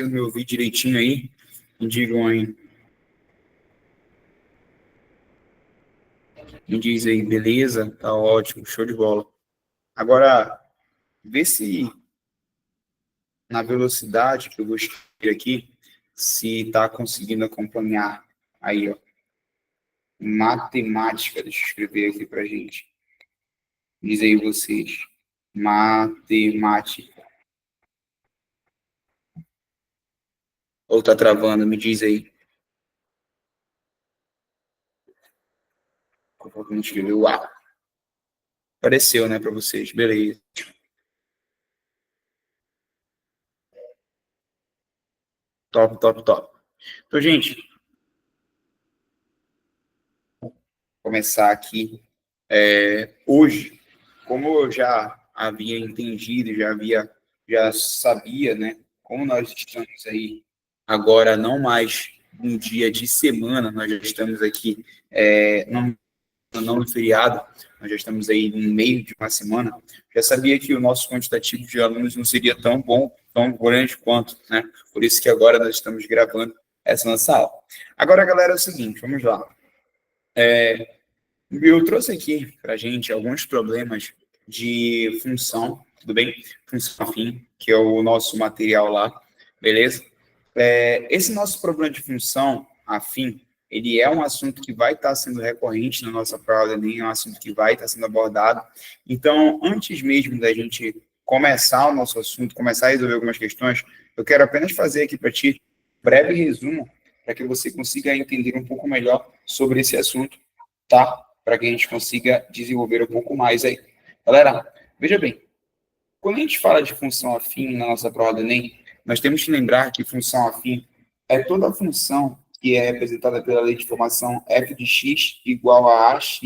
me ouvir direitinho aí? Me digam aí. Me diz aí, beleza? Tá ótimo, show de bola. Agora, vê se na velocidade que eu vou escrever aqui, se tá conseguindo acompanhar. Aí, ó. Matemática, deixa eu escrever aqui pra gente. Diz aí vocês. Matemática. Ou tá travando? Me diz aí. Como escreveu? Uau. Apareceu, né, para vocês. Beleza. Top, top, top. Então, gente, começar aqui. Hoje, como eu já havia entendido, já sabia, né, como nós estamos aí agora, não mais um dia de semana, nós já estamos aqui, não no feriado, nós já estamos aí no meio de uma semana, já sabia que o nosso quantitativo de alunos não seria tão bom, tão grande quanto, né? Por isso que agora nós estamos gravando essa nossa aula. Agora, galera, é o seguinte, vamos lá. Eu trouxe aqui para a gente alguns problemas de função, tudo bem? Função afim, que é o nosso material lá, beleza? Esse nosso problema de função afim, ele é um assunto que vai estar sendo recorrente na nossa prova do Enem, é um assunto que vai estar sendo abordado. Então, antes mesmo da gente começar o nosso assunto, começar a resolver algumas questões, eu quero apenas fazer aqui para ti um breve resumo para que você consiga entender um pouco melhor sobre esse assunto, tá? Para que a gente consiga desenvolver um pouco mais aí. Galera, veja bem, quando a gente fala de função afim na nossa prova do Enem, nós temos que lembrar que função afim é toda função que é representada pela lei de formação f de x igual a ax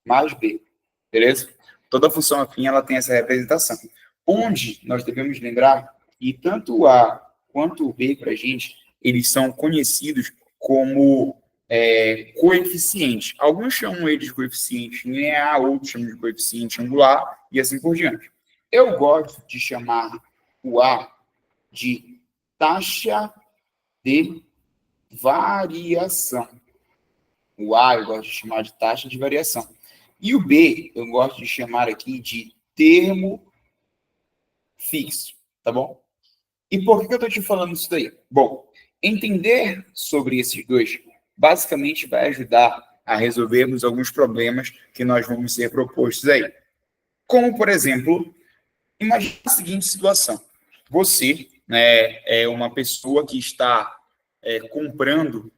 mais b, beleza? Toda função afim ela tem essa representação. Onde nós devemos lembrar que tanto o a quanto o b para a gente, eles são conhecidos como coeficiente. Alguns chamam ele de coeficiente linear, outros chamam de coeficiente angular e assim por diante. Eu gosto de chamar o A de taxa de variação. O A eu gosto de chamar de taxa de variação. E o B eu gosto de chamar aqui de termo fixo, tá bom? E por que eu estou te falando isso daí? Bom, entender sobre esses dois basicamente vai ajudar a resolvermos alguns problemas que nós vamos ser propostos aí. Como, por exemplo, imagine a seguinte situação. Você, né, é uma pessoa que está comprando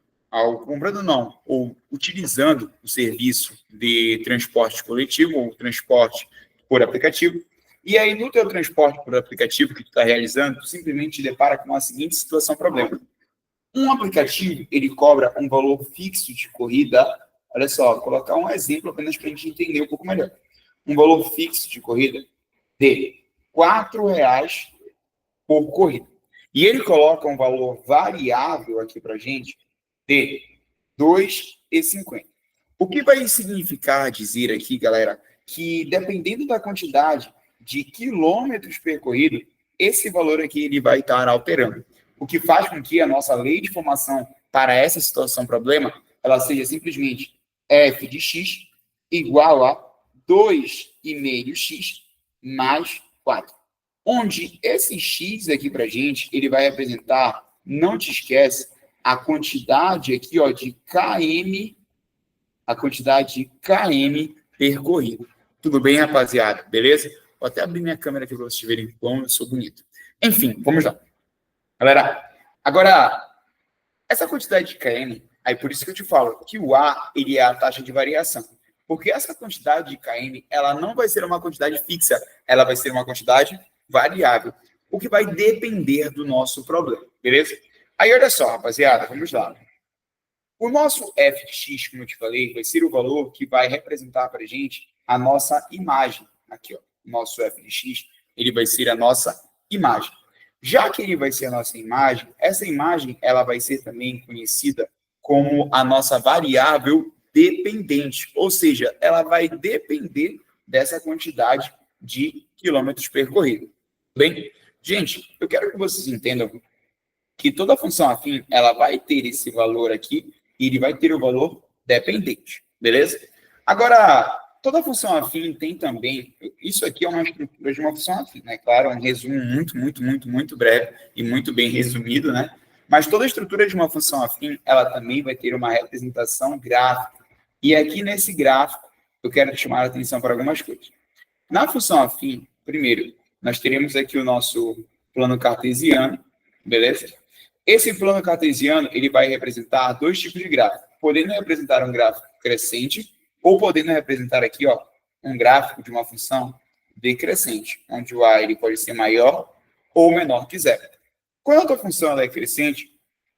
não, ou utilizando o serviço de transporte coletivo ou transporte por aplicativo, e aí no teu transporte por aplicativo que tu está realizando, tu simplesmente te depara com a seguinte situação, problema. Um aplicativo, ele cobra um valor fixo de corrida, olha só, vou colocar um exemplo apenas para a gente entender um pouco melhor. Um valor fixo de corrida de R$ 4 por corrida. E ele coloca um valor variável aqui para a gente de R$ 2,50. O que vai significar dizer aqui, galera, que dependendo da quantidade de quilômetros percorridos, esse valor aqui ele vai estar alterando. O que faz com que a nossa lei de formação para essa situação problema, ela seja simplesmente f de x igual a 2,5x mais 4. Onde esse x aqui para a gente, ele vai representar, não te esquece, a quantidade aqui ó, de km, a quantidade de km percorrido. Tudo bem, rapaziada? Beleza? Vou até abrir minha câmera aqui para vocês verem como eu sou bonito. Enfim, vamos lá. Galera, agora, essa quantidade de km, aí por isso que eu te falo que o A, ele é a taxa de variação. Porque essa quantidade de km, ela não vai ser uma quantidade fixa, ela vai ser uma quantidade variável, o que vai depender do nosso problema, beleza? Aí, olha só, rapaziada, vamos lá. O nosso f de x, como eu te falei, vai ser o valor que vai representar para a gente a nossa imagem. Aqui, ó, o nosso f de x, ele vai ser a nossa imagem. Já que ele vai ser a nossa imagem, essa imagem ela vai ser também conhecida como a nossa variável dependente, ou seja, ela vai depender dessa quantidade de quilômetros percorridos. Bem, gente, eu quero que vocês entendam que toda função afim, ela vai ter esse valor aqui, e ele vai ter o valor dependente, beleza? Agora, toda função afim tem também, isso aqui é uma estrutura de uma função afim, né? Claro, é um resumo muito breve e muito bem resumido, né? Mas toda a estrutura de uma função afim, ela também vai ter uma representação gráfica. E aqui nesse gráfico, eu quero chamar a atenção para algumas coisas. Na função afim, primeiro, nós teremos aqui o nosso plano cartesiano, beleza? Esse plano cartesiano, ele vai representar dois tipos de gráfico, podendo representar um gráfico crescente ou podendo representar aqui, ó, um gráfico de uma função decrescente, onde o a ele pode ser maior ou menor que zero. Quando a tua função ela é crescente,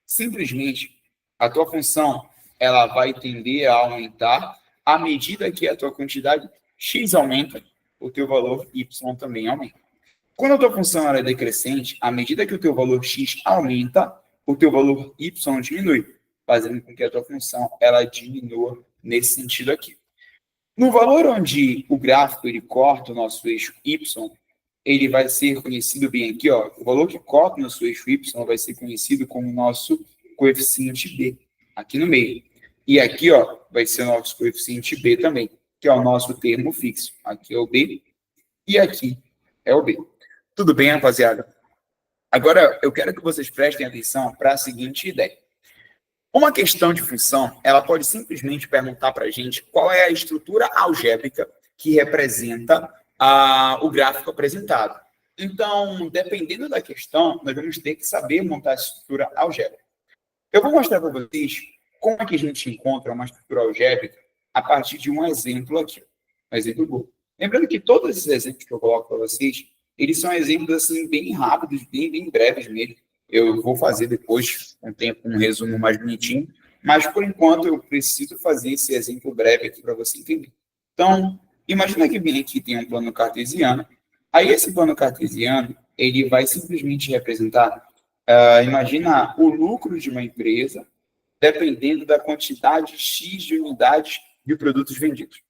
simplesmente a tua função ela vai tender a aumentar à medida que a tua quantidade x aumenta, o teu valor y também aumenta. Quando a tua função ela é decrescente, à medida que o teu valor x aumenta, o teu valor y diminui, fazendo com que a tua função ela diminua nesse sentido aqui. No valor onde o gráfico ele corta o nosso eixo y, ele vai ser conhecido bem aqui, ó, o valor que corta o nosso eixo y vai ser conhecido como nosso coeficiente b, aqui no meio. E aqui, ó, vai ser o nosso coeficiente b também, que é o nosso termo fixo. Aqui é o b e aqui é o b. Tudo bem, rapaziada? Agora, eu quero que vocês prestem atenção para a seguinte ideia. Uma questão de função, ela pode simplesmente perguntar para a gente qual é a estrutura algébrica que representa o gráfico apresentado. Então, dependendo da questão, nós vamos ter que saber montar a estrutura algébrica. Eu vou mostrar para vocês como é que a gente encontra uma estrutura algébrica a partir de um exemplo aqui. Um exemplo bom. Lembrando que todos esses exemplos que eu coloco para vocês, eles são exemplos assim bem rápidos, bem breves mesmo. Eu vou fazer depois um resumo mais bonitinho, mas por enquanto eu preciso fazer esse exemplo breve aqui para você entender. Então, imagina que bem aqui tem um plano cartesiano. Aí esse plano cartesiano, ele vai simplesmente representar, imagina o lucro de uma empresa, dependendo da quantidade X de unidades de produtos vendidos.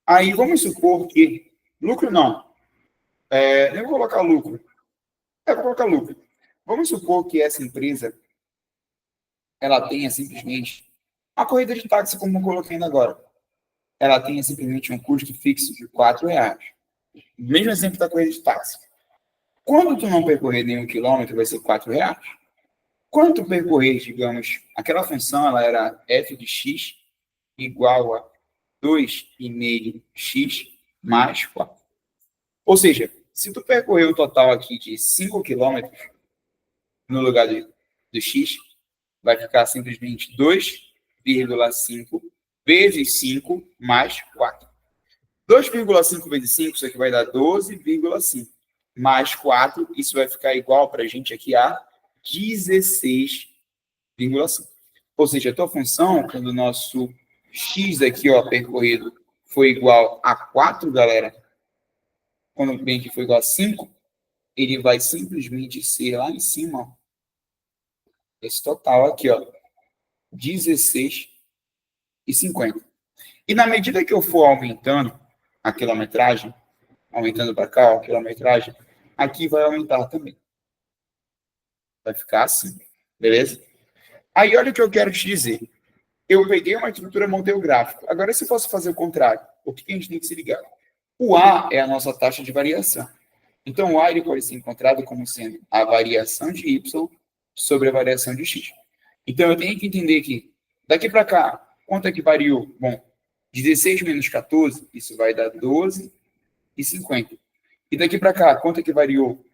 Aí vamos supor que lucro não, eu vou colocar lucro. Vou colocar lucro. Vamos supor que essa empresa ela tenha simplesmente uma corrida de táxi, como eu coloquei ainda agora. Ela tenha simplesmente um custo fixo de R$4. Mesmo exemplo da corrida de táxi. Quando tu não percorrer nenhum quilômetro, vai ser R$4. Quando tu percorrer, digamos, aquela função ela era f de x igual a 2,5x mais 4. Ou seja, se tu percorrer o total aqui de 5 quilômetros, no lugar do x, vai ficar simplesmente 2,5 vezes 5 mais 4. 2,5 vezes 5, isso aqui vai dar 12,5. Mais 4, isso vai ficar igual para a gente aqui a 16,5. Ou seja, a tua função, quando o nosso x aqui, ó, percorrido, foi igual a 4, galera, quando bem que foi igual a 5, ele vai simplesmente ser lá em cima, ó, esse total aqui, ó, 16,50. E na medida que eu for aumentando a quilometragem, aumentando para cá, ó, a quilometragem, aqui vai aumentar também. Vai ficar assim, beleza? Aí olha o que eu quero te dizer. Eu peguei uma estrutura, montei o gráfico. Agora, se eu posso fazer o contrário, o que a gente tem que se ligar? O A é a nossa taxa de variação. Então, o A ele pode ser encontrado como sendo a variação de Y sobre a variação de X. Então, eu tenho que entender que, daqui para cá, quanto é que variou? Bom, 16 menos 14, isso vai dar 12,50. E daqui para cá, quanto é que variou?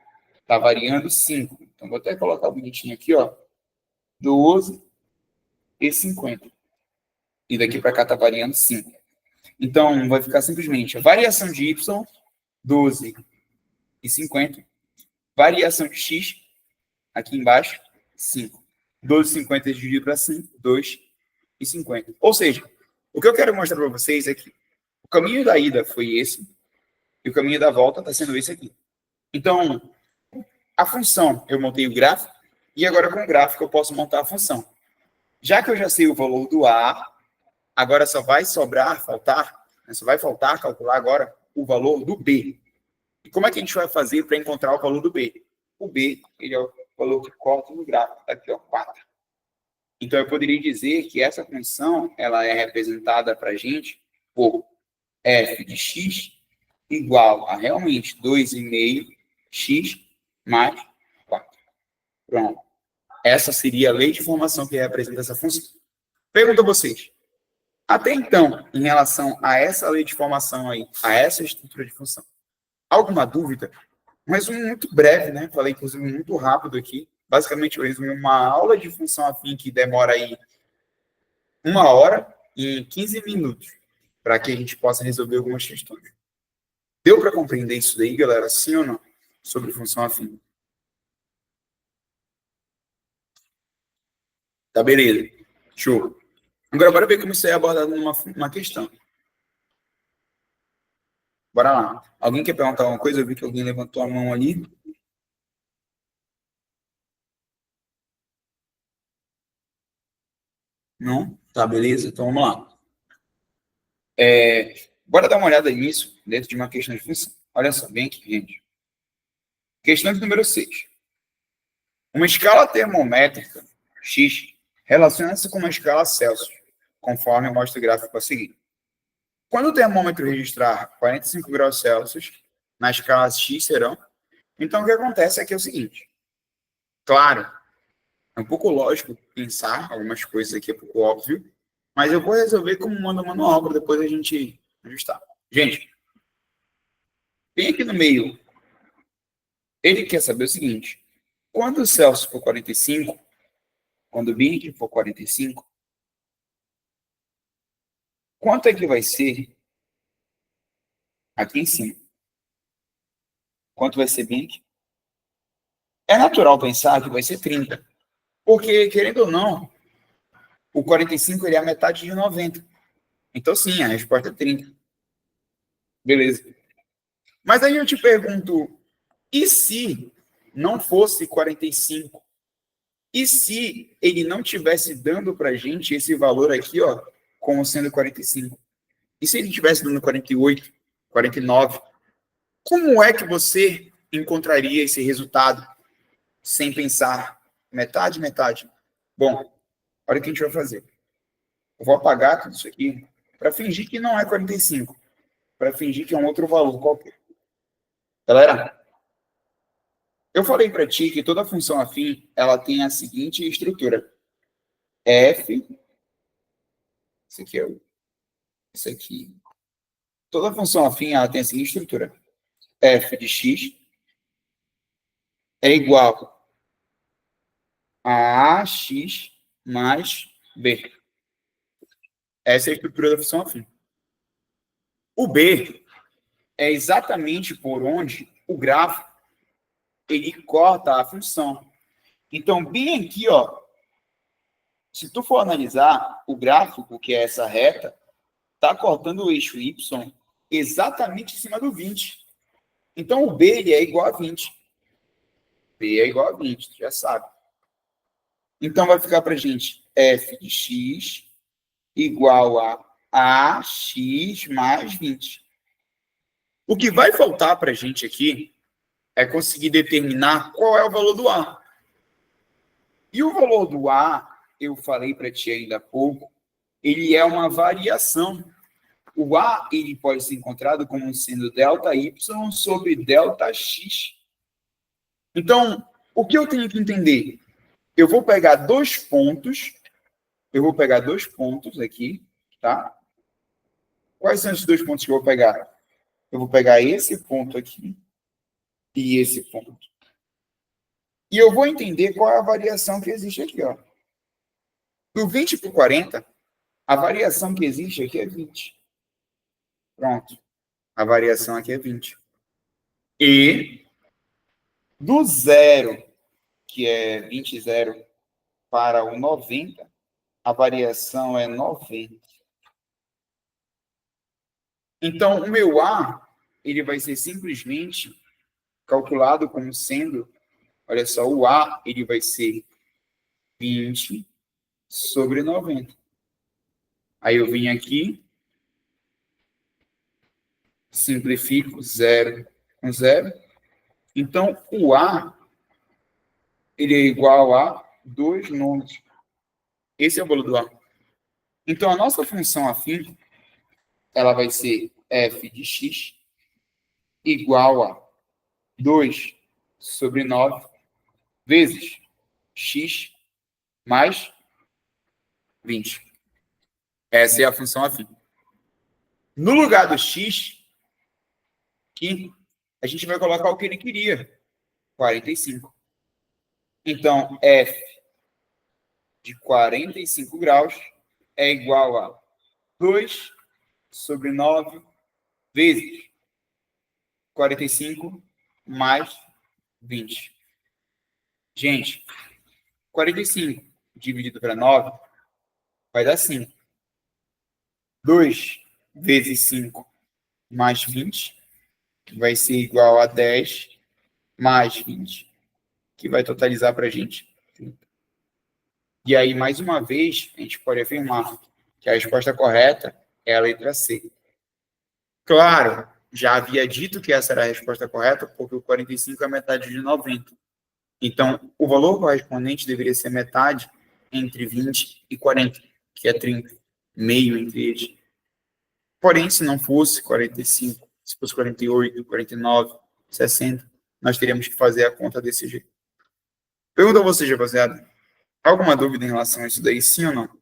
Está variando 5. Então, vou até colocar bonitinho aqui, ó, 12,50. E daqui para cá está variando 5. Então, vai ficar simplesmente a variação de Y, 12,50. Variação de X, aqui embaixo, 5. 12,50 dividido para 5, 2,50. Ou seja, o que eu quero mostrar para vocês é que o caminho da ida foi esse, e o caminho da volta está sendo esse aqui. Então, a função, eu montei o gráfico, e agora com o gráfico eu posso montar a função. Já que eu já sei o valor do A, agora só vai faltar calcular agora o valor do B. E como é que a gente vai fazer para encontrar o valor do B? O B, ele é valor que corta no gráfico, tá aqui, ó, 4. Então, eu poderia dizer que essa função ela é representada para a gente por f de x igual a realmente 2,5x mais 4. Pronto. Essa seria a lei de formação que representa essa função. Pergunto a vocês. Até então, em relação a essa lei de formação aí, a essa estrutura de função, alguma dúvida? Um resumo muito breve, né? Falei, inclusive, muito rápido aqui. Basicamente, eu resumi uma aula de função afim que demora aí 1 hora e 15 minutos para que a gente possa resolver algumas questões. Deu para compreender isso daí, galera? Sim ou não? Sobre função afim. Tá, beleza. Show. Agora, bora ver como isso é abordado numa questão. Bora lá. Alguém quer perguntar alguma coisa? Eu vi que alguém levantou a mão ali. Não? Tá, beleza. Então, vamos lá. Bora dar uma olhada nisso dentro de uma questão de função. Olha só, bem aqui, gente. Questão de número 6. Uma escala termométrica, X, relaciona-se com uma escala Celsius, conforme mostra o gráfico a seguir. Quando o termômetro registrar 45 graus Celsius, na escala X serão. Então, o que acontece aqui é o seguinte. Claro, é um pouco lógico pensar algumas coisas aqui, é um pouco óbvio, mas eu vou resolver como manda o manual para depois a gente ajustar. Gente, bem aqui no meio, ele quer saber o seguinte. Quando o Celsius for 45, quando o bem aqui for 45, quanto é que vai ser aqui em cima? Quanto vai ser bem aqui? É natural pensar que vai ser 30. Porque, querendo ou não, o 45 ele é a metade de 90. Então, sim, a resposta é 30. Beleza. Mas aí eu te pergunto, e se não fosse 45? E se ele não tivesse dando para a gente esse valor aqui, ó, como sendo 45? E se ele tivesse dando 48, 49? Como é que você encontraria esse resultado sem pensar metade, metade? Bom, olha o que a gente vai fazer. Eu vou apagar tudo isso aqui para fingir que não é 45, para fingir que é um outro valor qualquer. Galera, eu falei para ti que toda função afim ela tem a seguinte estrutura. F, isso aqui é isso aqui. Toda função afim ela tem a seguinte estrutura. F de x é igual a ax mais b. Essa é a estrutura da função afim. O b é exatamente por onde o gráfico ele corta a função. Então, bem aqui, ó, se tu for analisar o gráfico, que é essa reta, está cortando o eixo y exatamente em cima do 20. Então, o b ele é igual a 20. B é igual a 20, tu já sabe. Então, vai ficar para a gente f de x igual a ax mais 20. O que vai faltar para a gente aqui é conseguir determinar qual é o valor do A. E o valor do A, eu falei para ti ainda há pouco, ele é uma variação. O A ele pode ser encontrado como sendo ΔY sobre ΔX. Então, o que eu tenho que entender? Eu vou pegar dois pontos aqui, tá? Quais são os dois pontos que eu vou pegar? Eu vou pegar esse ponto aqui e esse ponto. E eu vou entender qual é a variação que existe aqui, ó. Do 20 para o 40, a variação que existe aqui é 20. Pronto. A variação aqui é 20. E do 0, que é 20, 0, para o 90, a variação é 90. Então, o meu A, ele vai ser simplesmente calculado como sendo, olha só, o A, ele vai ser 20 sobre 90. Aí eu vim aqui, simplifico 0 com 0. Então, o A, ele é igual a 2 nonos. Esse é o valor do A. Então, a nossa função afim, ela vai ser f de x igual a 2 sobre 9 vezes x mais 20. Essa é a função afim. No lugar do x, aqui, a gente vai colocar o que ele queria, 45. Então, f de 45 graus é igual a 2 sobre 9 vezes 45 mais 20. Gente, 45 dividido para 9 vai dar 5. 2 vezes 5 mais 20 vai ser igual a 10 mais 20, que vai totalizar para a gente 30. E aí, mais uma vez, a gente pode afirmar que a resposta correta é a letra C. Claro, já havia dito que essa era a resposta correta, porque o 45 é metade de 90. Então, o valor correspondente deveria ser metade entre 20 e 40, que é 30, meio entre eles. Porém, se não fosse 45, se fosse 48, 49, 60, nós teríamos que fazer a conta desse jeito. Pergunto a você, rapaziada, alguma dúvida em relação a isso daí, sim ou não?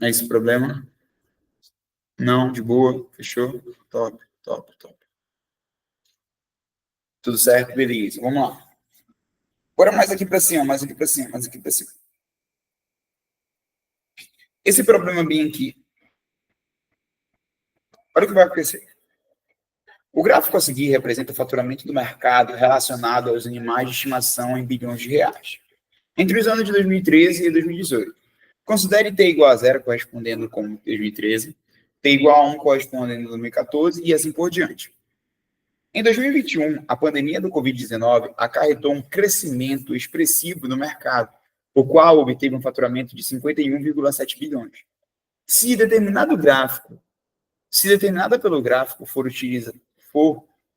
É esse problema? Não, de boa, fechou? Top, top, top. Tudo certo? Beleza, vamos lá. Agora mais aqui para cima, mais aqui para cima, mais aqui para cima. Esse problema bem aqui, olha o que vai acontecer. O gráfico a seguir representa o faturamento do mercado relacionado aos animais de estimação em bilhões de reais, entre os anos de 2013 e 2018. Considere t igual a 0 correspondendo com 2013, t igual a 1 correspondendo a 2014 e assim por diante. Em 2021, a pandemia do Covid-19 acarretou um crescimento expressivo no mercado, o qual obteve um faturamento de 51,7 bilhões. Se determinada pelo gráfico for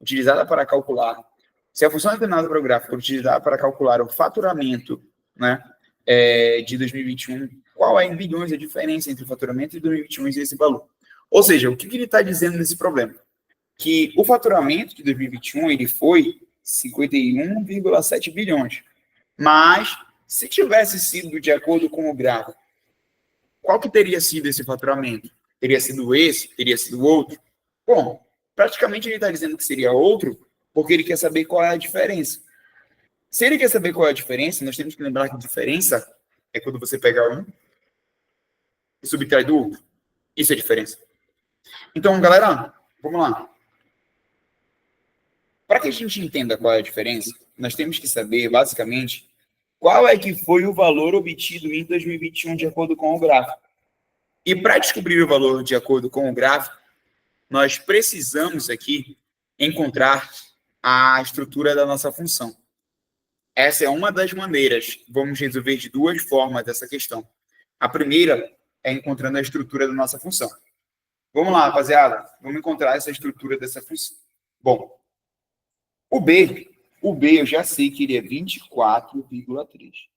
utilizada para calcular, se a função determinada pelo gráfico for utilizada para calcular o faturamento, né, de 2021, qual é em bilhões a diferença entre o faturamento de 2021 e esse valor? Ou seja, o que ele está dizendo nesse problema? Que o faturamento de 2021 ele foi 51,7 bilhões. Mas, se tivesse sido de acordo com o gráfico, qual que teria sido esse faturamento? Teria sido esse? Teria sido outro? Bom, praticamente ele está dizendo que seria outro, porque ele quer saber qual é a diferença. Se ele quer saber qual é a diferença, nós temos que lembrar que a diferença é quando você pega um e subtrai do outro. Isso é a diferença. Então, galera, vamos lá. Para que a gente entenda qual é a diferença, nós temos que saber, basicamente, qual é que foi o valor obtido em 2021 de acordo com o gráfico. E para descobrir o valor de acordo com o gráfico, nós precisamos aqui encontrar a estrutura da nossa função. Essa é uma das maneiras. Vamos resolver de duas formas essa questão. A primeira é encontrando a estrutura da nossa função. Vamos lá, rapaziada. Vamos encontrar essa estrutura dessa função. Bom, o B eu já sei que ele é 24,3.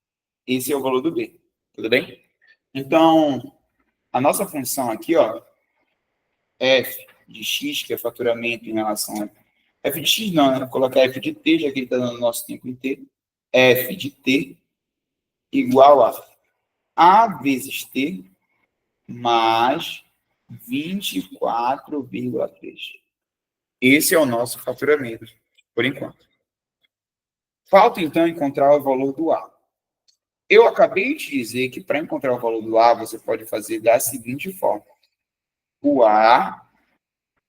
Esse é o valor do B. Tudo bem? Então, a nossa função aqui, ó, f de x, que é faturamento em relação a f de x, não, né? Vou colocar f de t, já que ele está dando nosso tempo inteiro. F de t igual a vezes t mais 24,3. Esse é o nosso faturamento, por enquanto. Falta, então, encontrar o valor do A. Eu acabei de dizer que para encontrar o valor do A, você pode fazer da seguinte forma. O A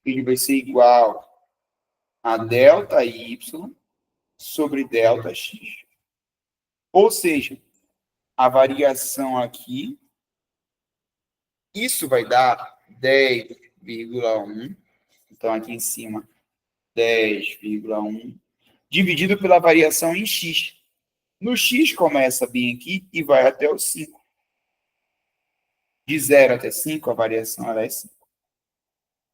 ele vai ser igual a delta y sobre delta x. Ou seja, a variação aqui, isso vai dar 10,1. Então, aqui em cima, 10,1, dividido pela variação em x. No x começa bem aqui e vai até o 5. De 0 até 5, a variação ela é 5.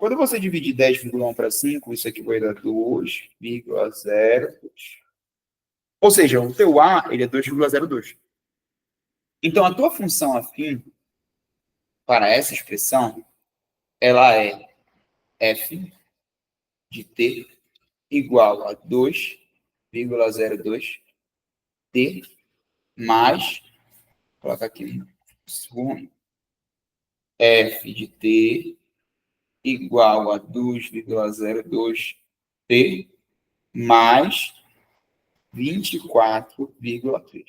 Quando você dividir 10,1 para 5, isso aqui vai dar 2,02. Ou seja, o teu A ele é 2,02. Então, a tua função afim para essa expressão, ela é f de t igual a 2,02 t mais, vou colocar aqui, f de t igual a 2,02 t mais 24,3.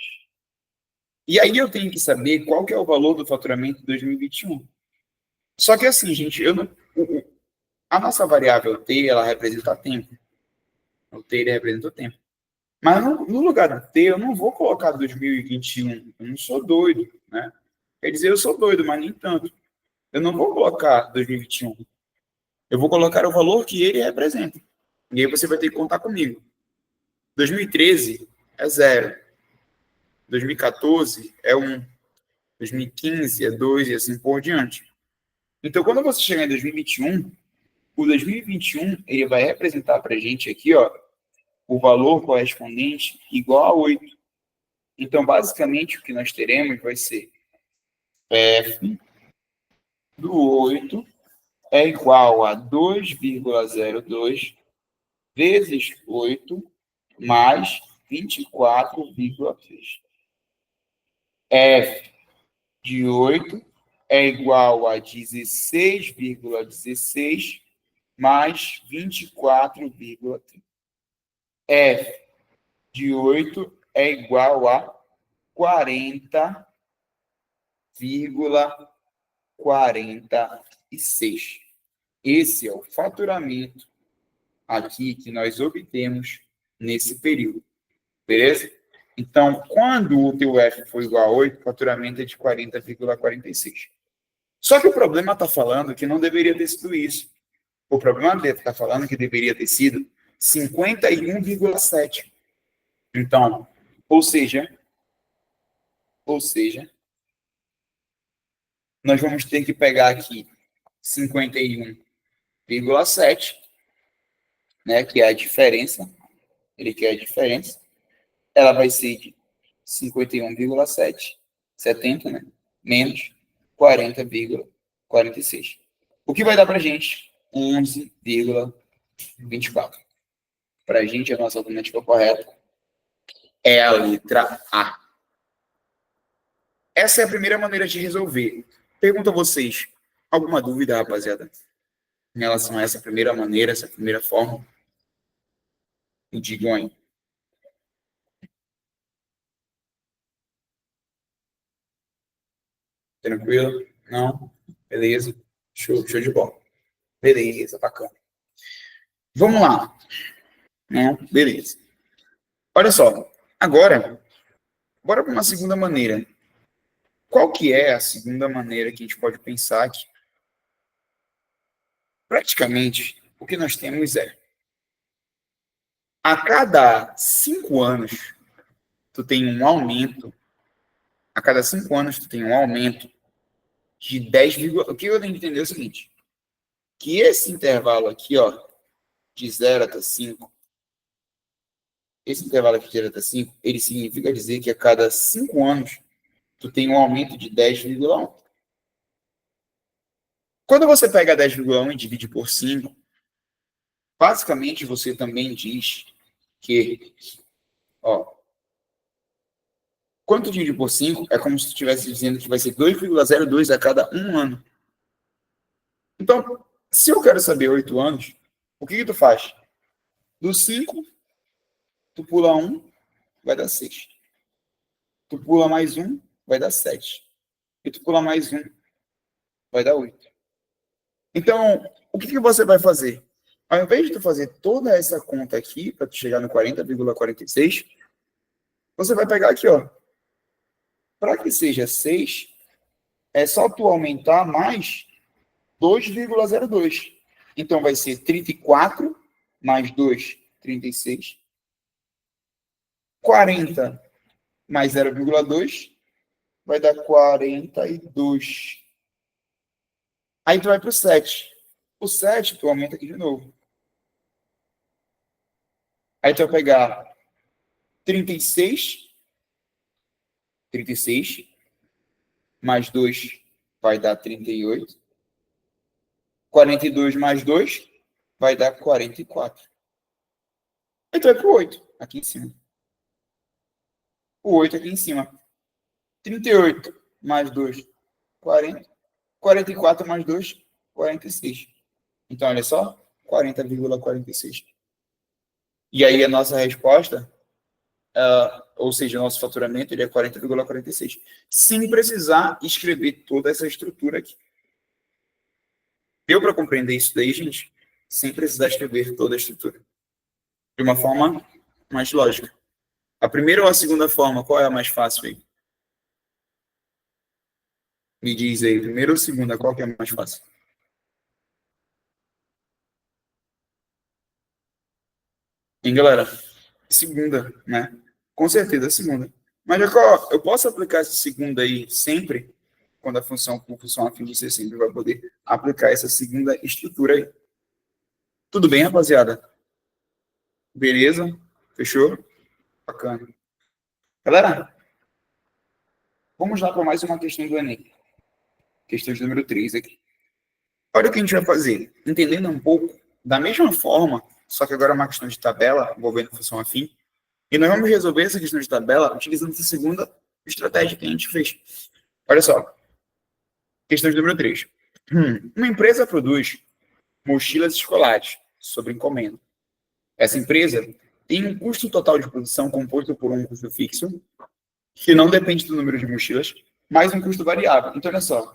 E aí eu tenho que saber qual que é o valor do faturamento de 2021. Só que assim, gente, a nossa variável t, ela representa tempo. O t ele representa o tempo. Mas no lugar do t, eu não vou colocar 2021. Eu não sou doido, né? Quer dizer, eu sou doido, mas nem tanto. Eu não vou colocar 2021. Eu vou colocar o valor que ele representa. E aí você vai ter que contar comigo. 2013 é 0. 2014 é 1. 2015 é 2 e assim por diante. Então, quando você chegar em 2021, o 2021 ele vai representar para a gente aqui, ó, o valor correspondente igual a 8. Então, basicamente, o que nós teremos vai ser f do 8 é igual a 2,02 vezes 8 mais 24,3. F de 8 é igual a 16,16 mais 24,3. F de 8 é igual a 40,46. Esse é o faturamento aqui que nós obtemos nesse período. Beleza? Então, quando o teu F for igual a 8, o faturamento é de 40,46. Só que o problema está falando que não deveria ter sido isso. O problema dele está falando que deveria ter sido 51,7. Então, ou seja, nós vamos ter que pegar aqui 51,7, né, que é a diferença. Ele quer a diferença. Ela vai ser de 51,7, 70, né, menos 40,46. O que vai dar para a gente? 11,24. Para a gente, a nossa alternativa correta é a letra A. Essa é a primeira maneira de resolver. Pergunto a vocês, alguma dúvida, rapaziada, em relação a essa primeira maneira, essa primeira forma? Me digam aí. Tranquilo? Não? Beleza? Show de bola. Beleza, bacana. Vamos lá. Não? Beleza. Olha só. Agora, bora para uma segunda maneira. Qual que é a segunda maneira que a gente pode pensar aqui? Praticamente, o que nós temos é, a cada 5 anos, tu tem um aumento, a cada 5 anos, tu tem um aumento de 10, o que eu tenho que entender é o seguinte, que esse intervalo aqui, ó, de 0 até 5, esse intervalo aqui de 0 até 5, ele significa dizer que a cada 5 anos, tu tem um aumento de 10,1. Quando você pega 10,1 e divide por 5, basicamente você também diz que, ó, quanto divide por 5 é como se tu estivesse dizendo que vai ser 2,02 a cada 1 ano. Então, se eu quero saber 8 anos, o que tu faz? Do 5, tu pula 1, vai dar 6. Tu pula mais 1, vai dar 7. E tu pula mais 1, vai dar 8. Então, o que você vai fazer? Ao invés de tu fazer toda essa conta aqui, para tu chegar no 40,46, você vai pegar aqui, ó. Para que seja 6, é só tu aumentar mais 2,02. Então, vai ser 34 mais 2, 36. 40 mais 0,2 vai dar 42. Aí tu vai para o 7. O 7, tu aumenta aqui de novo. Aí tu vai pegar 36 mais 2 vai dar 38. 42 mais 2 vai dar 44. Então é pro 8, aqui em cima. O 8 aqui em cima. 38 mais 2, 40. 44 mais 2, 46. Então, olha só, 40,46. E aí a nossa resposta, ou seja, o nosso faturamento, ele é 40,46. Sem precisar escrever toda essa estrutura aqui. Deu para compreender isso daí, gente? Sem precisar escrever toda a estrutura. De uma forma mais lógica. A primeira ou a segunda forma, qual é a mais fácil aí? Me diz aí, primeira ou segunda, qual que é a mais fácil? Hein, galera? Segunda, né? Com certeza, segunda. Mas, Jacó, eu posso aplicar essa segunda aí sempre? Quando a função por função afim, você sempre vai poder aplicar essa segunda estrutura aí. Tudo bem, rapaziada? Beleza? Fechou? Bacana. Galera, vamos lá para mais uma questão do Enem. Questão de número 3 aqui. Olha o que a gente vai fazer. Entendendo um pouco da mesma forma, só que agora é uma questão de tabela envolvendo função afim. E nós vamos resolver essa questão de tabela utilizando essa segunda estratégia que a gente fez. Olha só. Questão de número 3. Uma empresa produz mochilas escolares sob encomenda. Essa empresa tem um custo total de produção composto por um custo fixo, que não depende do número de mochilas, mais um custo variável. Então, olha só.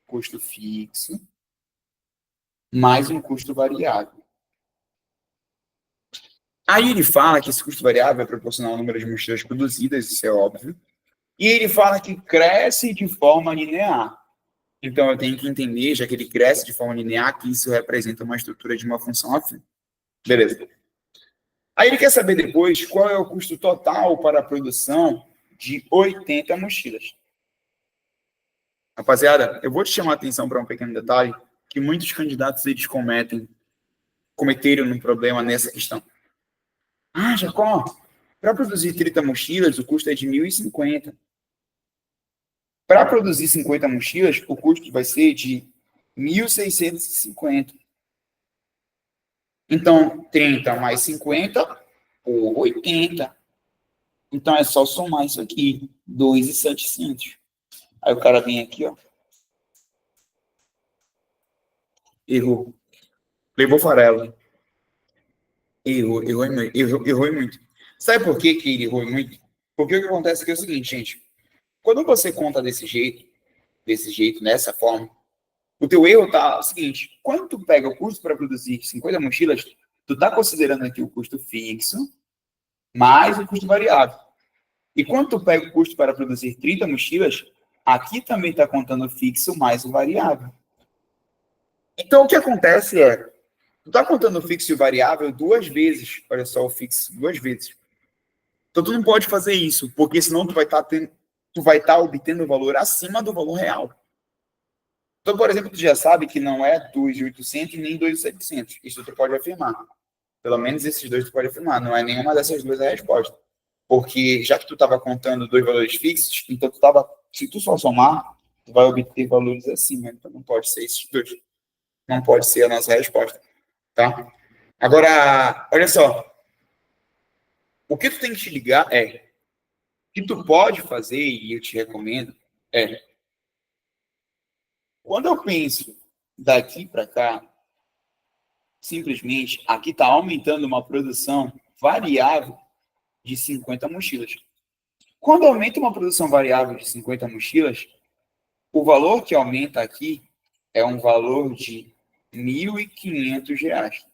Custo fixo mais um custo variável. Aí ele fala que esse custo variável é proporcional ao número de mochilas produzidas, isso é óbvio. E ele fala que cresce de forma linear. Então, eu tenho que entender, já que ele cresce de forma linear, que isso representa uma estrutura de uma função afim. Beleza. Aí ele quer saber depois qual é o custo total para a produção de 80 mochilas. Rapaziada, eu vou te chamar a atenção para um pequeno detalhe que muitos candidatos eles cometeram um problema nessa questão. Ah, Jacó, para produzir 30 mochilas, o custo é de 1.050. Para produzir 50 mochilas, o custo vai ser de 1.650. Então, 30 mais 50 por 80. Então, é só somar isso aqui, 2.700. Aí o cara vem aqui, ó. Errou. Levou farelo. Errou muito. Sabe por que ele errou muito? Porque o que acontece aqui é o seguinte, gente. Quando você conta desse jeito, dessa forma, o teu erro tá o seguinte, quando tu pega o custo para produzir 50 mochilas, tu tá considerando aqui o custo fixo mais o custo variável. E quando tu pega o custo para produzir 30 mochilas, aqui também está contando o fixo mais o variável. Então, o que acontece é, tu está contando o fixo e o variável duas vezes, olha só o fixo, duas vezes. Então, tu não pode fazer isso, porque senão tu vai estar obtendo o valor acima do valor real. Então, por exemplo, tu já sabe que não é 2.800 nem 2.700. Isso tu pode afirmar. Pelo menos esses dois tu pode afirmar. Não é nenhuma dessas duas a resposta. Porque já que tu estava contando dois valores fixos, então se tu só somar, tu vai obter valores acima. Então não pode ser esses dois. Não pode ser a nossa resposta. Tá? Agora, olha só. O que tu tem que te ligar é, o que tu pode fazer, e eu te recomendo, é, quando eu penso daqui para cá, simplesmente aqui está aumentando uma produção variável de 50 mochilas. Quando aumenta uma produção variável de 50 mochilas, o valor que aumenta aqui é um valor de R$ 1.500.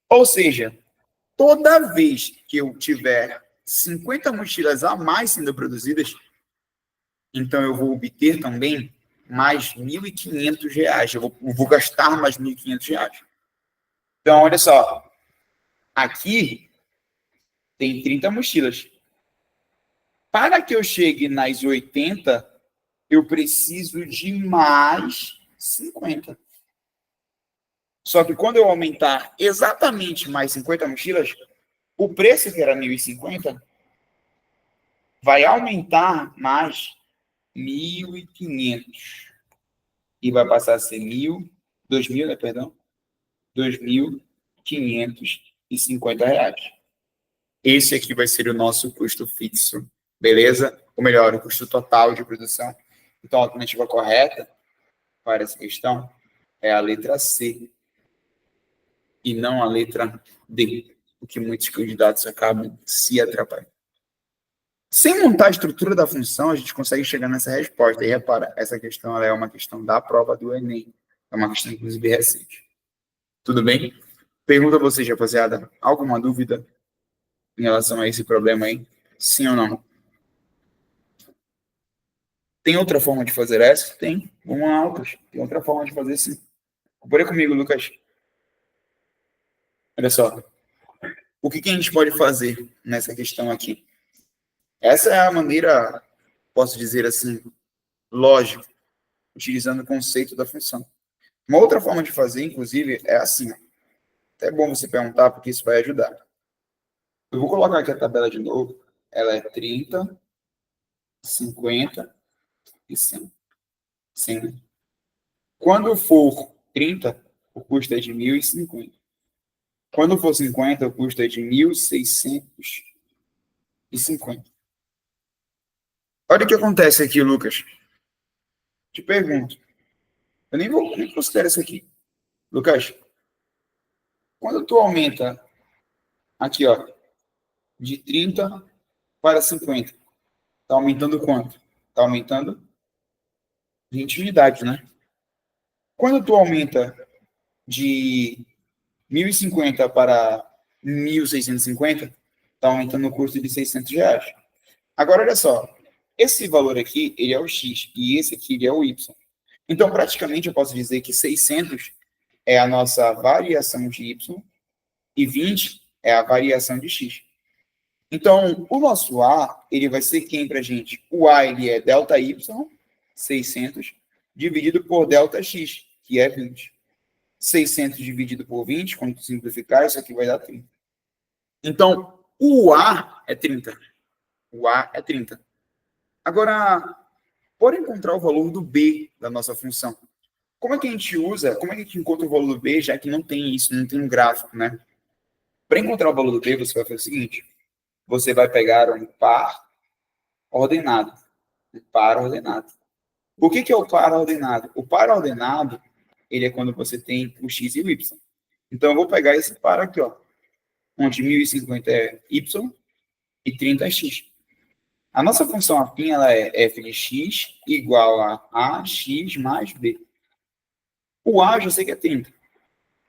Ou seja, toda vez que eu tiver 50 mochilas a mais sendo produzidas, então eu vou obter também mais R$ 1.500. Eu vou gastar mais R$ 1.500. Então, olha só, aqui tem 30 mochilas. Para que eu chegue nas 80, eu preciso de mais 50. Só que quando eu aumentar exatamente mais 50 mochilas, o preço que era 1.050 vai aumentar mais 1.500 e vai passar a ser 2.000, né, perdão, 2.550 reais. Esse aqui vai ser o nosso custo fixo, beleza? Ou melhor, o custo total de produção. Então, a alternativa correta para essa questão é a letra C e não a letra D, o que muitos candidatos acabam se atrapalhando. Sem montar a estrutura da função, a gente consegue chegar nessa resposta. E repara, essa questão ela é uma questão da prova do Enem. É uma questão, inclusive, recente. Tudo bem? Pergunta a vocês, rapaziada. Alguma dúvida em relação a esse problema aí? Sim ou não? Tem outra forma de fazer essa? Tem. Vamos lá, Lucas. Tem outra forma de fazer sim. Compare comigo, Lucas. Olha só. O que a gente pode fazer nessa questão aqui? Essa é a maneira, posso dizer assim, lógica, utilizando o conceito da função. Uma outra forma de fazer, inclusive, é assim. Até bom você perguntar, porque isso vai ajudar. Eu vou colocar aqui a tabela de novo. Ela é 30, 50 e 100. 100. Quando for 30, o custo é de 1.050. Quando for 50, o custo é de 1.650. Olha o que acontece aqui, Lucas. Te pergunto. Eu nem considero isso aqui. Lucas, quando tu aumenta aqui, ó, de 30 para 50, tá aumentando quanto? Tá aumentando 20 unidades, né? Quando tu aumenta de 1.050 para 1.650, tá aumentando o custo de R$ 600. Agora, olha só. Esse valor aqui, ele é o X, e esse aqui, ele é o Y. Então, praticamente, eu posso dizer que 600 é a nossa variação de Y e 20 é a variação de X. Então, o nosso A, ele vai ser quem para a gente? O A, ele é ΔY, 600, dividido por ΔX, que é 20. 600 dividido por 20, quando simplificar, isso aqui vai dar 30. Então, o A é 30. O A é 30. Agora, por encontrar o valor do B da nossa função, como é que a gente usa, como é que a gente encontra o valor do B, já que não tem isso, não tem um gráfico, né? Para encontrar o valor do B, você vai fazer o seguinte, você vai pegar um par ordenado. Um par ordenado. O que é o par ordenado? O par ordenado, ele é quando você tem o x e o y. Então, eu vou pegar esse par aqui, ó, onde 1.050 é y e 30 é x. A nossa função afim, ela é f de x igual a ax mais b. O a eu já sei que é 30.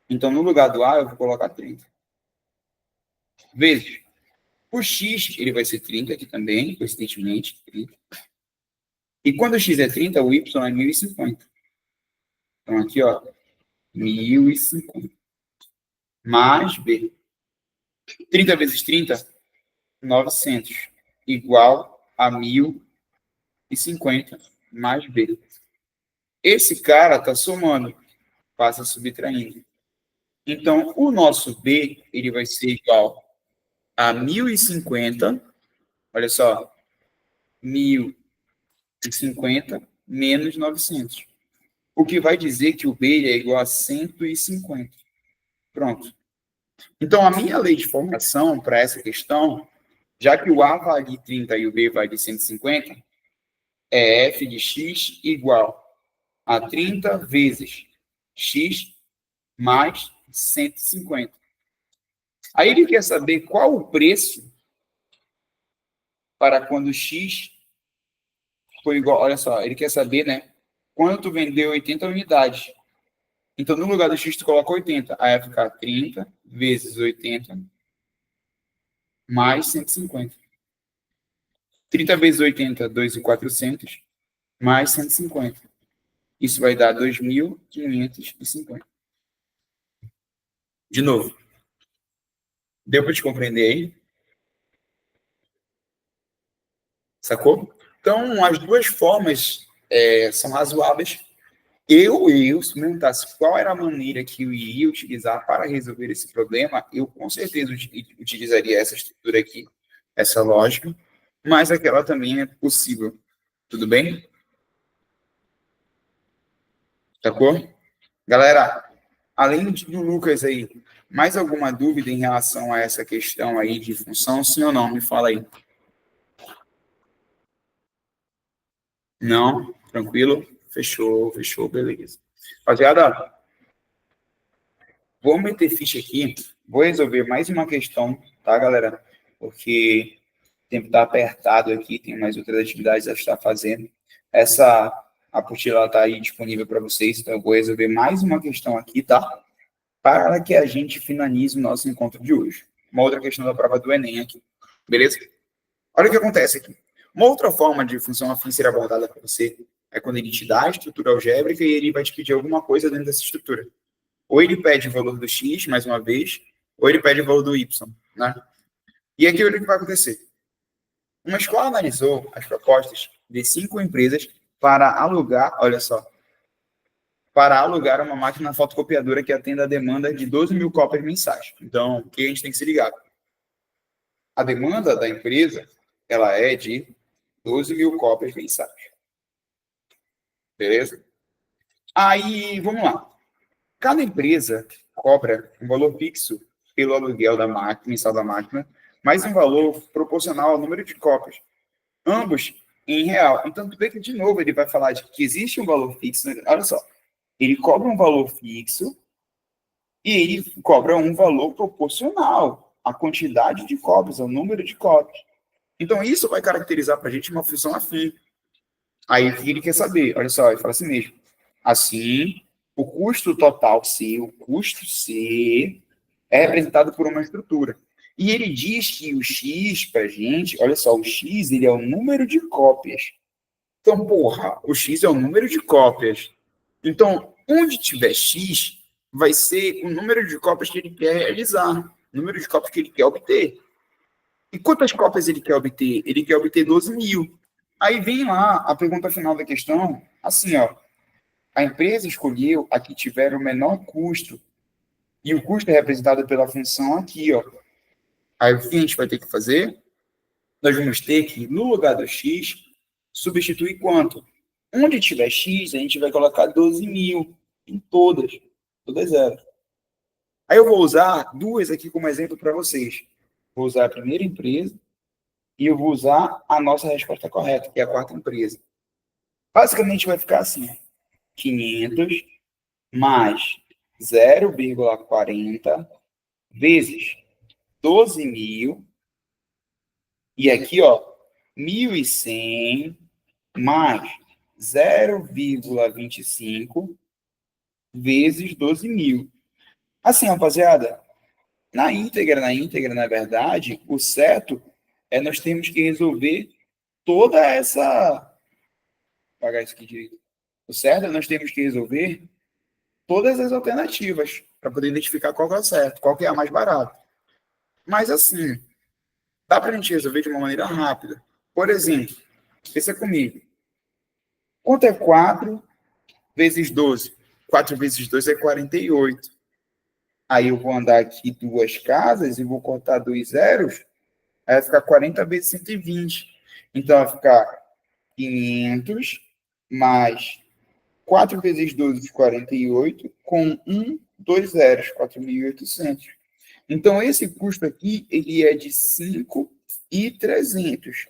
Então, no lugar do a, eu vou colocar 30. Vezes. O x, ele vai ser 30 aqui também, coincidentemente. 30. E quando o x é 30, o y é 1.050. Então, aqui, ó, 1.050. Mais b. 30 vezes 30, 900. Igual a 1.050 mais b. Esse cara está somando, passa subtraindo. Então, o nosso b, ele vai ser igual a 1.050, olha só, 1.050 menos 900. O que vai dizer que o B é igual a 150. Pronto. Então, a minha lei de formação para essa questão, já que o A vale 30 e o B vale 150, é f de x igual a 30 vezes x mais 150. Aí ele quer saber qual o preço para quando x for igual. Olha só, ele quer saber, né? Quando tu vendeu 80 unidades. Então, no lugar do x, tu coloca 80. Aí vai ficar 30 vezes 80 mais 150. 30 vezes 80, 2.400, mais 150. Isso vai dar 2.550. De novo. Deu para te compreender aí? Sacou? Então, as duas formas são razoáveis Se perguntasse qual era a maneira que eu iria utilizar para resolver esse problema, eu com certeza utilizaria essa estrutura aqui, essa lógica, mas aquela também é possível. Tudo bem? Tá bom? Galera, além do Lucas aí, mais alguma dúvida em relação a essa questão aí de função, sim ou não? Me fala aí. Não? Tranquilo? Fechou, fechou, beleza. Rapaziada, vou meter ficha aqui, vou resolver mais uma questão, tá, galera? Porque o tempo está apertado aqui, tem mais outras atividades a estar fazendo. Essa apostila está aí disponível para vocês, então eu vou resolver mais uma questão aqui, tá? Para que a gente finalize o nosso encontro de hoje. Uma outra questão da prova do Enem aqui, beleza? Olha o que acontece aqui. Uma outra forma de função afim ser abordada para você é quando ele te dá a estrutura algébrica e ele vai te pedir alguma coisa dentro dessa estrutura. Ou ele pede o valor do x, mais uma vez, ou ele pede o valor do y, né? E aqui olha o que vai acontecer. Uma escola analisou as propostas de 5 empresas para alugar, olha só, para alugar uma máquina fotocopiadora que atenda a demanda de 12 mil cópias mensais. Então, o que a gente tem que se ligar? A demanda da empresa, ela é de 12 mil cópias mensais. Beleza? Aí, vamos lá. Cada empresa cobra um valor fixo pelo aluguel da máquina, mensal da máquina, mais um valor proporcional ao número de cópias, ambos em real. Então, tu vê que, de novo, ele vai falar de que existe um valor fixo. Olha só, ele cobra um valor fixo e ele cobra um valor proporcional à quantidade de cópias, ao número de cópias. Então, isso vai caracterizar para a gente uma função afim. Aí, o que ele quer saber? Olha só, ele fala assim mesmo. Assim, o custo total C, o custo C, é representado por uma estrutura. E ele diz que o X, para a gente, olha só, o X ele é o número de cópias. Então, porra, o X é o número de cópias. Então, onde tiver X, vai ser o número de cópias que ele quer realizar, o número de cópias que ele quer obter. E quantas cópias ele quer obter? Ele quer obter 12 mil. Aí vem lá a pergunta final da questão, assim, ó, a empresa escolheu a que tiver o menor custo, e o custo é representado pela função aqui, ó. Aí o que a gente vai ter que fazer? Nós vamos ter que, no lugar do x, substituir quanto? Onde tiver x, a gente vai colocar 12 mil em todas. Todas elas. Aí eu vou usar duas aqui como exemplo para vocês. Vou usar a primeira empresa e eu vou usar a nossa resposta correta, que é a quarta empresa. Basicamente vai ficar assim, 500 mais 0,40 vezes 12 mil, e aqui, ó, 1.100 mais 0,25 vezes 12 mil. Assim, rapaziada, na verdade, o certo é nós temos que resolver toda essa... Vou apagar isso aqui direito. O certo é nós temos que resolver todas as alternativas para poder identificar qual que é o certo, qual que é a mais barata. Mas assim, dá para a gente resolver de uma maneira rápida. Por exemplo, pensa comigo. Quanto é 4 vezes 12? 4 vezes 12 é 48. Aí eu vou andar aqui duas casas e vou cortar dois zeros, aí vai ficar 40 vezes 120. Então vai ficar 500 mais 4 vezes 12, 48, com 2 zeros, 4.800. Então, esse custo aqui, ele é de 5.300.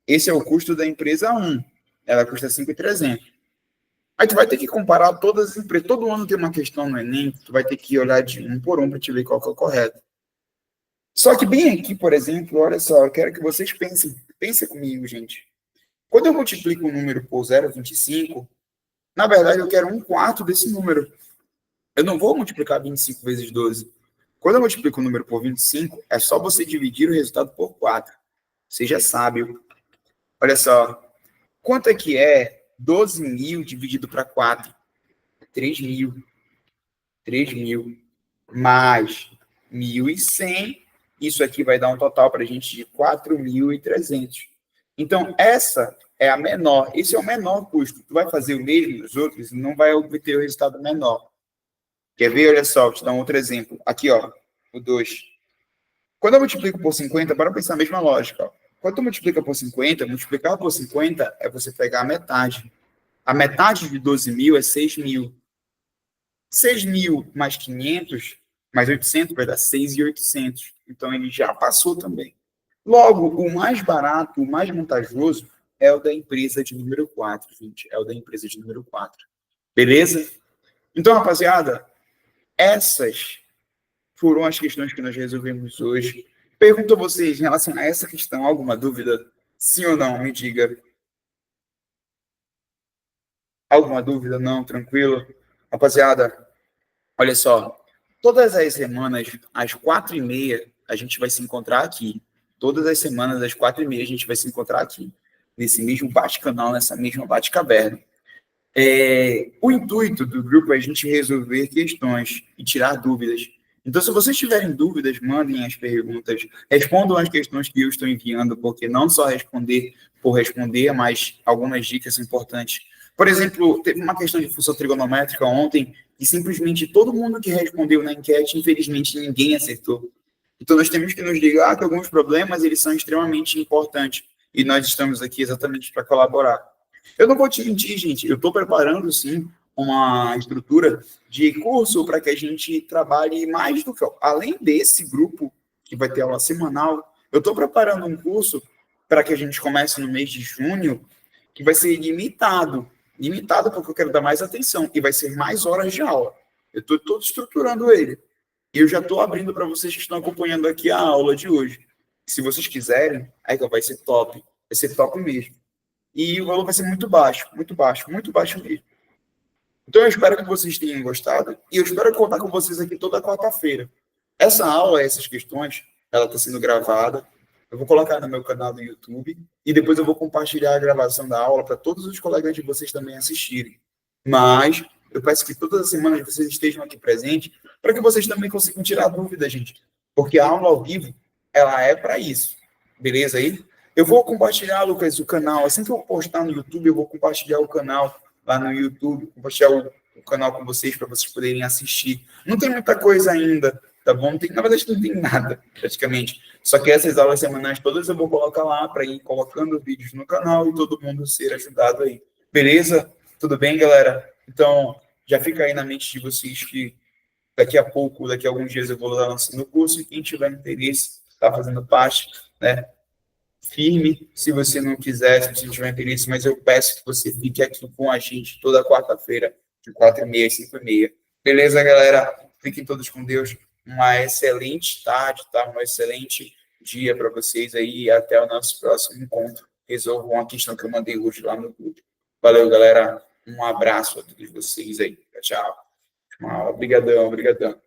Esse é o custo da empresa 1. Ela custa 5.300. Aí tu vai ter que comparar todas as empresas. Todo ano tem uma questão no Enem, tu vai ter que olhar de um por um para te ver qual que é o correto. Só que bem aqui, por exemplo, olha só, eu quero que vocês pensem comigo, gente. Quando eu multiplico um número por 0,25, na verdade eu quero um quarto desse número. Eu não vou multiplicar 25 vezes 12. Quando eu multiplico o número por 25, é só você dividir o resultado por 4. Seja sábio. Olha só. Quanto é que é 12 mil dividido para 4? 3 mil. 3 mil. Mais 1.100. Isso aqui vai dar um total para a gente de 4.300. Então, essa é a menor. Esse é o menor custo. Tu vai fazer o mesmo dos outros e não vai obter o resultado menor. Quer ver? Olha só, vou te dar um outro exemplo. Aqui, ó, o 2. Quando eu multiplico por 50, para pensar a mesma lógica. Ó. Quando tu multiplica por 50, multiplicar por 50 é você pegar a metade. A metade de 12 mil é 6 mil. 6 mil mais 500, mais 800, vai dar 6.800. Então, ele já passou também. Logo, o mais barato, o mais vantajoso é o da empresa de número 4, gente. É o da empresa de número 4. Beleza? Então, rapaziada, essas foram as questões que nós resolvemos hoje. Pergunto a vocês, em relação a essa questão, alguma dúvida? Sim ou não? Me diga. Alguma dúvida? Não? Tranquilo? Rapaziada, olha só. Todas as semanas, às 4h30, a gente vai se encontrar aqui. Todas as semanas, às 4h30, a gente vai se encontrar aqui. Nesse mesmo bate-canal, nessa mesma bate-caverna. O intuito do grupo é a gente resolver questões e tirar dúvidas. Então, se vocês tiverem dúvidas, mandem as perguntas, respondam as questões que eu estou enviando, porque não só responder por responder, mas algumas dicas importantes. Por exemplo, teve uma questão de função trigonométrica ontem, e simplesmente todo mundo que respondeu na enquete, infelizmente, ninguém acertou. Então, nós temos que nos ligar que alguns problemas, eles são extremamente importantes, e nós estamos aqui exatamente para colaborar. Eu não vou te mentir, gente, eu estou preparando, sim, uma estrutura de curso para que a gente trabalhe mais do que... Além desse grupo, que vai ter aula semanal, eu estou preparando um curso para que a gente comece no mês de junho, que vai ser limitado. Limitado porque eu quero dar mais atenção, e vai ser mais horas de aula. Eu estou todo estruturando ele. E eu já estou abrindo para vocês que estão acompanhando aqui a aula de hoje. Se vocês quiserem, aí vai ser top. Vai ser top mesmo. E o valor vai ser muito baixo, muito baixo mesmo. Então, eu espero que vocês tenham gostado e eu espero contar com vocês aqui toda quarta-feira. Essa aula, essas questões, ela está sendo gravada. Eu vou colocar no meu canal do YouTube e depois eu vou compartilhar a gravação da aula para todos os colegas de vocês também assistirem. Mas eu peço que todas as semanas vocês estejam aqui presentes para que vocês também consigam tirar dúvidas, gente. Porque a aula ao vivo, ela é para isso. Beleza aí? Eu vou compartilhar, Lucas, o canal. Assim que eu postar no YouTube, eu vou compartilhar o canal lá no YouTube, compartilhar o canal com vocês para vocês poderem assistir. Não tem muita coisa ainda, tá bom? Não tem, na verdade, não tem nada, praticamente. Só que essas aulas semanais todas eu vou colocar lá para ir colocando vídeos no canal e todo mundo ser ajudado aí. Beleza? Tudo bem, galera? Então, já fica aí na mente de vocês que daqui a pouco, daqui a alguns dias eu vou estar lançando o curso e quem tiver interesse, está fazendo parte, né? Firme, se você não quiser, se você não tiver interesse, mas eu peço que você fique aqui com a gente toda quarta-feira, de 4h30 às 5h30. Beleza, galera? Fiquem todos com Deus. Uma excelente tarde, tá? Um excelente dia para vocês aí e até o nosso próximo encontro. Resolvam a questão que eu mandei hoje lá no grupo. Valeu, galera. Um abraço a todos vocês aí. Tchau. Obrigadão, obrigadão.